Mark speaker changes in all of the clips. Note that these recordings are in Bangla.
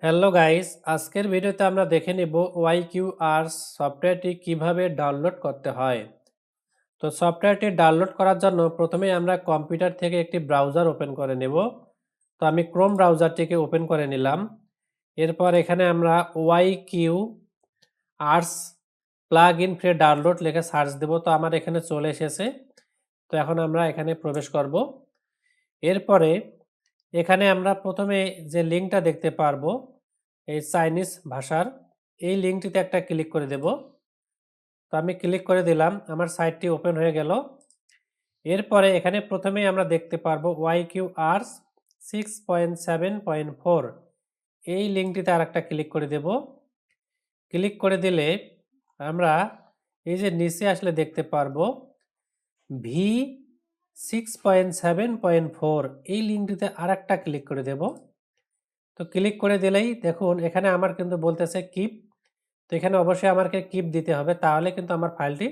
Speaker 1: হ্যালো গাইস, আজকের ভিডিওতে আমরা দেখে নেব ওয়াইকিউআর সফটওয়্যারটি কিভাবে ডাউনলোড করতে হয়। তো সফটওয়্যারটি ডাউনলোড করার জন্য প্রথমেই আমরা কম্পিউটার থেকে একটি ব্রাউজার ওপেন করে নেব। তো আমি ক্রোম ব্রাউজারটিকে ওপেন করে নিলাম। এরপর এখানে আমরা ওয়াইকিউআরস প্লাগ ইন ফ্রি ডাউনলোড লিখে সার্চ দেব। তো আমার এখানে চলে এসেছে। তো এখন আমরা এখানে প্রবেশ করব। এরপরে এখানে আমরা প্রথমে যে লিঙ্কটা দেখতে পারবো এই চাইনিজ ভাষার, এই লিঙ্কটিতে একটা ক্লিক করে দেব। তো আমি ক্লিক করে দিলাম, আমার সাইটটি ওপেন হয়ে গেল। এরপরে এখানে প্রথমেই আমরা দেখতে পারবো ওয়াইকিউআর 6.7.4, এই লিঙ্কটিতে আর একটা ক্লিক করে দেব। ক্লিক করে দিলে আমরা এই যে নিচে আসলে দেখতে পারবো ভি 6.7.4, এই লিঙ্কটিতে আর একটা ক্লিক করে দেব। তো ক্লিক করে দিলেই দেখুন এখানে আমার কিন্তু বলতেছে কিপ। তো এখানে অবশ্যই আমাকে কিপ দিতে হবে, তাহলে কিন্তু আমার ফাইলটি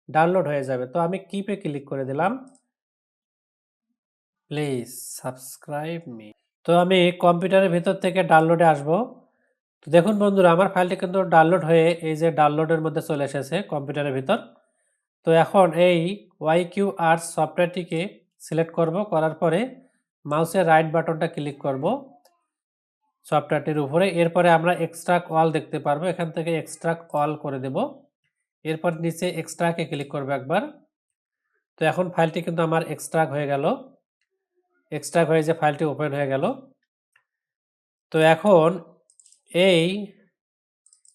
Speaker 1: ডাউনলোড হয়ে যাবে। তো আমি কিপে ক্লিক করে দিলাম। Please subscribe me. তো আমি কম্পিউটারের ভিতর থেকে ডাউনলোডে আসব। তো দেখুন বন্ধুরা, আমার ফাইলটি কিন্তু ডাউনলোড হয়ে এই যে ডাউনলোডের মধ্যে চলে এসেছে কম্পিউটারের ভিতর। তো এখন এই ওয়াইকিউআর সফটওয়্যারটিকে সিলেক্ট করব, করার পরে মাউসের রাইট বাটনটা ক্লিক করব সফটওয়্যারটির উপরে। এরপরে আমরা এক্সট্রাক্ট অল দেখতে পারবো, এখান থেকে এক্সট্রাক্ট অল করে দেব। এরপর নিচে এক্সট্রাকে ক্লিক করবো একবার। তো এখন ফাইলটি কিন্তু আমার এক্সট্রাক্ট হয়ে গেল। এক্সট্রাক্ট হয়ে যে ফাইলটি ওপেন হয়ে গেল। তো এখন এই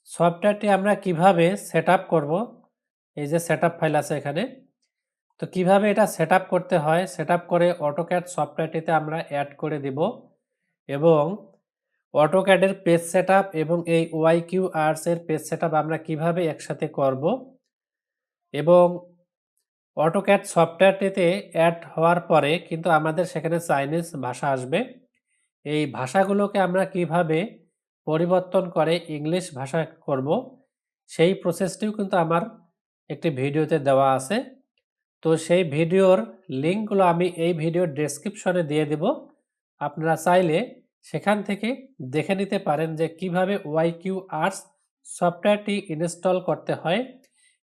Speaker 1: সফটওয়্যারটি আমরা কিভাবে সেট আপ করবো, এই যে সেট আপ ফাইল আছে এখানে। তো কিভাবে এটা সেট আপ করতে হয়, সেট আপ করে অটোক্যাড সফটওয়্যারটিতে আমরা অ্যাড করে দিব এবং অটোক্যাডের পেজ সেটআপ এবং এই ওয়াইকিউআরস এর পেজ সেটআপ আমরা কিভাবে একসাথে করব এবং অটোক্যাড সফটওয়্যারটিতে অ্যাড হওয়ার পরে কিন্তু আমাদের সেখানে চাইনিজ ভাষা আসবে। এই ভাষাগুলোকে আমরা কিভাবে পরিবর্তন করে ইংলিশ ভাষা করব, সেই প্রসেসটিও কিন্তু আমার একটি ভিডিওতে দেওয়া আছে। তো সেই ভিডিওর লিঙ্কগুলো আমি এই ভিডিওর ডেসক্রিপশনে দিয়ে দেব। আপনারা চাইলে সেখান থেকে দেখে নিতে পারেন যে কিভাবে ওয়াইকিউআরস সফটওয়্যারটি ইনস্টল করতে হয়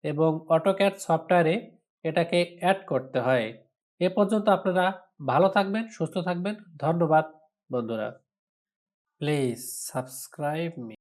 Speaker 1: এবং অটোক্যাড সফটওয়্যারে এটাকে অ্যাড করতে হয়। এ পর্যন্ত আপনারা ভালো থাকবেন, সুস্থ থাকবেন। ধন্যবাদ বন্ধুরা। Please subscribe me.